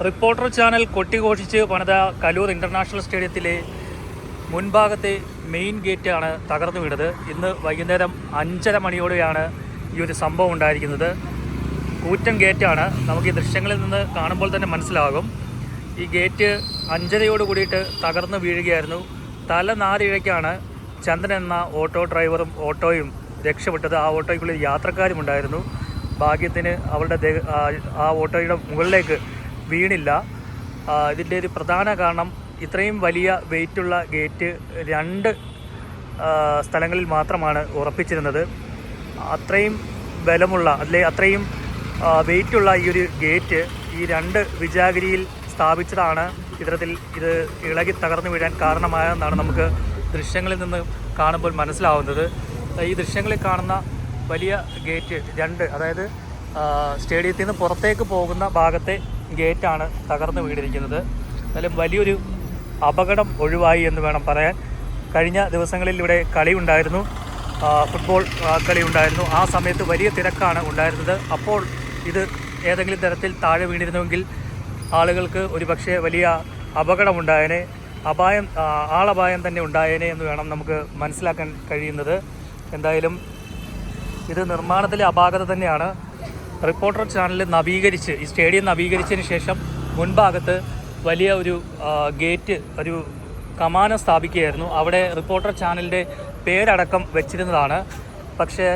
Reporter channel കൊട്ടിഘോഷിച്ച് പണിത Kaloor international സ്റ്റേഡിയത്തിലെ മുൻഭാഗത്തെ main ഗേറ്റാണ് തകർന്നു വീണത്. ഇന്ന് വൈകുന്നേരം 5:30 മണിയോടെയാണ് ഈ ഒരു സംഭവം ഉണ്ടായിരിക്കുന്നത്. കൂറ്റൻ ഗേറ്റാണ്. നമുക്ക് ഈ ദൃശ്യങ്ങളിൽ നിന്ന് കാണുമ്പോൾ തന്നെ മനസ്സിലാകും. ഈ ഗേറ്റ് 5:30 കൂടിയിട്ട് തകർന്നു വീഴുകയായിരുന്നു. തല നാരിഴയ്ക്കാണ് ചന്ദ്രൻ എന്ന ഓട്ടോ ഡ്രൈവറും ഓട്ടോയും രക്ഷപ്പെട്ടത്. ആ ഓട്ടോയ്ക്കുള്ളിൽ യാത്രക്കാരും ഉണ്ടായിരുന്നു. ഭാഗ്യത്തിന് അവരുടെ ആ ഓട്ടോയുടെ മുകളിലേക്ക് വീണില്ല. ഇതിൻ്റെ ഒരു പ്രധാന കാരണം ഇത്രയും വലിയ വെയിറ്റുള്ള ഗേറ്റ് 2 സ്ഥലങ്ങളിൽ മാത്രമാണ് ഉറപ്പിച്ചിരുന്നത്. അത്രയും ബലമുള്ള അത്രയും വെയിറ്റുള്ള ഈ ഒരു ഗേറ്റ് ഈ 2 വിജാഗിരിയിൽ സ്ഥാപിച്ചതാണ് ഇത്തരത്തിൽ ഇത് ഇളകി തകർന്നു വീഴാൻ കാരണമായെന്നാണ് നമുക്ക് ദൃശ്യങ്ങളിൽ നിന്ന് കാണുമ്പോൾ മനസ്സിലാവുന്നത്. ഈ ദൃശ്യങ്ങളിൽ കാണുന്ന വലിയ ഗേറ്റ് 2, അതായത് സ്റ്റേഡിയത്തിൽ നിന്ന് പുറത്തേക്ക് പോകുന്ന ഭാഗത്തെ ഗേറ്റാണ് തകർന്നു വീണിരിക്കുന്നത്. എന്നാലും വലിയൊരു അപകടം ഒഴിവായി എന്ന് വേണം പറയാൻ. കഴിഞ്ഞ ദിവസങ്ങളിൽ ഇവിടെ കളി ഉണ്ടായിരുന്നു, ഫുട്ബോൾ കളി ഉണ്ടായിരുന്നു. ആ സമയത്ത് വലിയ തിരക്കാണ് ഉണ്ടായിരുന്നത്. അപ്പോൾ ഇത് ഏതെങ്കിലും തരത്തിൽ താഴെ വീണിരുന്നുവെങ്കിൽ ആളുകൾക്ക് ഒരുപക്ഷെ വലിയ അപകടമുണ്ടായേനെ, ആളപായം തന്നെ ഉണ്ടായേനെ എന്ന് വേണം നമുക്ക് മനസ്സിലാക്കാൻ കഴിയുന്നത്. എന്തായാലും ഇത് നിർമ്മാണത്തിലെ അപാകത തന്നെയാണ്. റിപ്പോർട്ടർ ചാനൽ നവീകരിച്ച് ഈ സ്റ്റേഡിയം നവീകരിച്ചതിന് ശേഷം മുൻഭാഗത്ത് വലിയ ഒരു ഗേറ്റ്, ഒരു കമാനം സ്ഥാപിക്കുകയായിരുന്നു. അവിടെ റിപ്പോർട്ടർ ചാനലിൻ്റെ പേരടക്കം വെച്ചിരുന്നതാണ്. പക്ഷേ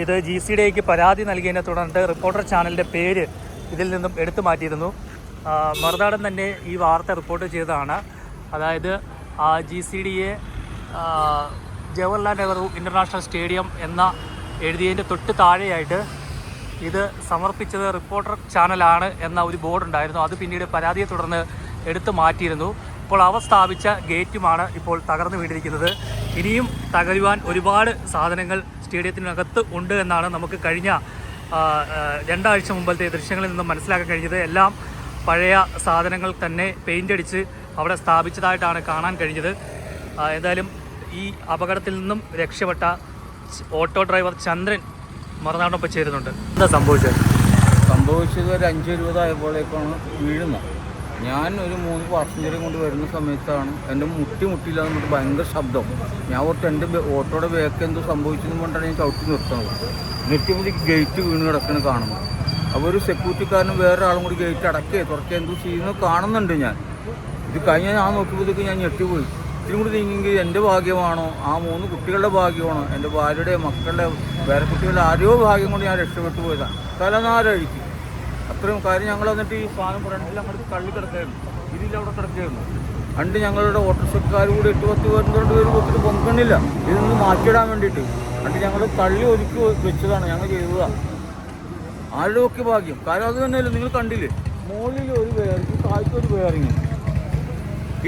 ഇത് GCDAക്ക് പരാതി നൽകിയതിനെ തുടർന്ന് റിപ്പോർട്ടർ ചാനലിൻ്റെ പേര് ഇതിൽ നിന്നും എടുത്തു മാറ്റിയിരുന്നു. മറുനാടൻ തന്നെ ഈ വാർത്ത റിപ്പോർട്ട് ചെയ്തതാണ്. അതായത് GCDA Jawaharlal Nehru international stadium എന്ന എഴുതിയതിൻ്റെ തൊട്ട് താഴെയായിട്ട് ഇത് സമർപ്പിച്ചത് റിപ്പോർട്ടർ ചാനലാണ് എന്ന ഒരു ബോർഡ് ഉണ്ടായിരുന്നു. അത് പിന്നീട് പരാതിയെ തുടർന്ന് എടുത്തു മാറ്റിയിരുന്നു. ഇപ്പോൾ അവ സ്ഥാപിച്ച ഗേറ്റുമാണ് ഇപ്പോൾ തകർന്നു വീണിരിക്കുന്നത്. ഇനിയും തകരുവാൻ ഒരുപാട് സാധനങ്ങൾ സ്റ്റേഡിയത്തിനകത്ത് ഉണ്ട് എന്നാണ് നമുക്ക് കഴിഞ്ഞ 2 ആഴ്ച മുമ്പത്തെ ദൃശ്യങ്ങളിൽ നിന്നും മനസ്സിലാക്കാൻ കഴിഞ്ഞത്. എല്ലാം പഴയ സാധനങ്ങൾ തന്നെ പെയിൻ്റ് അടിച്ച് അവിടെ സ്ഥാപിച്ചതായിട്ടാണ് കാണാൻ കഴിഞ്ഞത്. എന്തായാലും ഈ അപകടത്തിൽ നിന്നും രക്ഷപ്പെട്ട ഓട്ടോ ഡ്രൈവർ ചന്ദ്രൻ മറുനാടൊപ്പം ചേരുന്നുണ്ട്. എന്താ സംഭവിച്ചത്? ഒരു 5:20 ആയപ്പോഴേക്കാണ് വീഴുന്നത്. ഞാൻ ഒരു 3 പാസഞ്ചറും കൊണ്ട് വരുന്ന സമയത്താണ് എൻ്റെ മുട്ടിയില്ലാതെ നമുക്ക് ഭയങ്കര ശബ്ദം. ഞാൻ ഓർത്ത് എൻ്റെ ഓട്ടോയുടെ ബാക്ക് എന്തോ സംഭവിച്ചെന്ന് കൊണ്ടാണ് ഞാൻ ചവിട്ടി നിർത്തുന്നത്. നിർത്തിയപ്പോൾ ഗേറ്റ് വീണ് കിടക്കുന്നത് കാണുന്നത്. അപ്പോൾ ഒരു സെക്യൂരിറ്റിക്കാരനും വേറെ ആളും കൂടി ഗേറ്റ് തുറക്കുക എന്തോ ചെയ്യുന്നത് കാണുന്നുണ്ട്. ഞാൻ ഇത് കഴിഞ്ഞാൽ ഞാൻ നോക്കിയപ്പോഴത്തേക്ക് ഞാൻ ഞെട്ടിപ്പോയി. ഇത്തിരി കൂടി നീങ്ങി എൻ്റെ ഭാഗ്യമാണോ, ആ 3 കുട്ടികളുടെ ഭാഗ്യമാണോ, എൻ്റെ ഭാര്യയുടെ മക്കളുടെ വേറെ കുട്ടികളുടെ ആരോ ഭാഗ്യം കൊണ്ട് ഞാൻ രക്ഷപ്പെട്ടു പോയതാണ്. തലനാരഴിക്കും അത്രയും കാര്യം. ഞങ്ങൾ എന്നിട്ട് ഈ സാധനം ഫ്രണ്ടിൽ അങ്ങോട്ട് തള്ളി കിടക്കുകയായിരുന്നു. ഇതിലവിടെ കിടക്കുകയായിരുന്നു. രണ്ട് ഞങ്ങളുടെ ഓട്ടോറിക്ഷക്കാർ കൂടി 8-10 പേര് വെച്ചിട്ട് പൊങ്കണില്ല ഇതൊന്ന് മാറ്റിയിടാൻ വേണ്ടിയിട്ട്. എന്നിട്ട് ഞങ്ങൾ തള്ളി ഒതുക്കി വെച്ചതാണ്, ഞങ്ങൾ ചെയ്തതാണ്. ആരുടെ ഒക്കെ ഭാഗ്യം. കാര്യം അത് തന്നെയല്ലേ നിങ്ങൾ കണ്ടില്ലേ, മുകളിൽ ഒരു വേറിങ്, താഴത്തെ ഒരു വേറിങ്.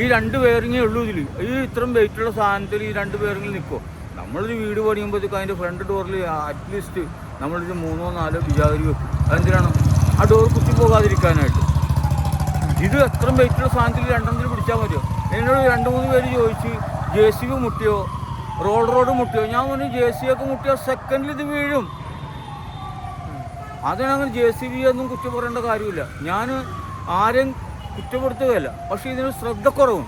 ഈ 2 വേറിങ്ങേ ഉള്ളൂ ഇതിൽ. ഈ ഇത്രയും വെയിറ്റുള്ള സാധനത്തിൽ ഈ 2 വേറിങ്ങിൽ നിൽക്കുമോ? നമ്മളൊരു വീട് പണിയുമ്പോഴത്തേക്ക് അതിൻ്റെ ഫ്രണ്ട് ഡോറിൽ അറ്റ്ലീസ്റ്റ് നമ്മളൊരു 3-4 വിജാഗിരി വെക്കും. അതെന്തിനാണ്? ആ ഡോർ കുത്തി പോകാതിരിക്കാനായിട്ട്. ഇത് എത്രയും വെയിറ്റുള്ള സാധനത്തിൽ 2 പിടിച്ചാൽ മതിയോ? എന്നോട് 2-3 പേര് ചോദിച്ച് JCB മുട്ടിയോ, റോഡ് മുട്ടിയോ? ഞാൻ പറഞ്ഞു JCB ഒക്കെ മുട്ടിയോ സെക്കൻഡിൽ ഇത് വീഴും. അതിനങ്ങനെ JCB ഒന്നും കുറ്റം പറയേണ്ട കാര്യമില്ല. ഞാൻ ആരെയും കുറ്റപ്പെടുത്തുകയല്ല. പക്ഷേ ഇതിന് ശ്രദ്ധക്കുറവും.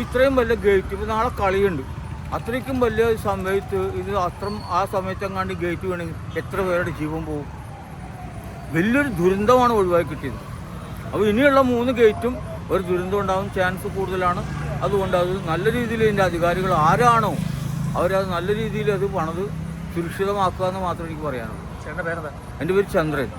ഇത്രയും വലിയ ഗേറ്റ്, ഇപ്പോൾ നാളെ കളിയുണ്ട്, അത്രയ്ക്കും വലിയ സമയത്ത് ഇത് ആ സമയത്തെങ്ങാണ്ട് ഗേറ്റ് വേണമെങ്കിൽ എത്ര പേരുടെ ജീവൻ പോകും? വലിയൊരു ദുരന്തമാണ് ഒഴിവാക്കി കിട്ടിയത്. അപ്പോൾ ഇനിയുള്ള 3 ഗേറ്റും ഒരു ദുരന്തം ഉണ്ടാകും ചാൻസ് കൂടുതലാണ്. അതുകൊണ്ട് അത് നല്ല രീതിയിൽ ഇതിൻ്റെ അധികാരികൾ ആരാണോ അവരത് നല്ല രീതിയിൽ അത് പണിത് സുരക്ഷിതമാക്കുക എന്ന് മാത്രമേ എനിക്ക് പറയാനുള്ളൂ. ചേട്ടൻ്റെ പേരെന്താ? എൻ്റെ പേര് ചന്ദ്രൻ.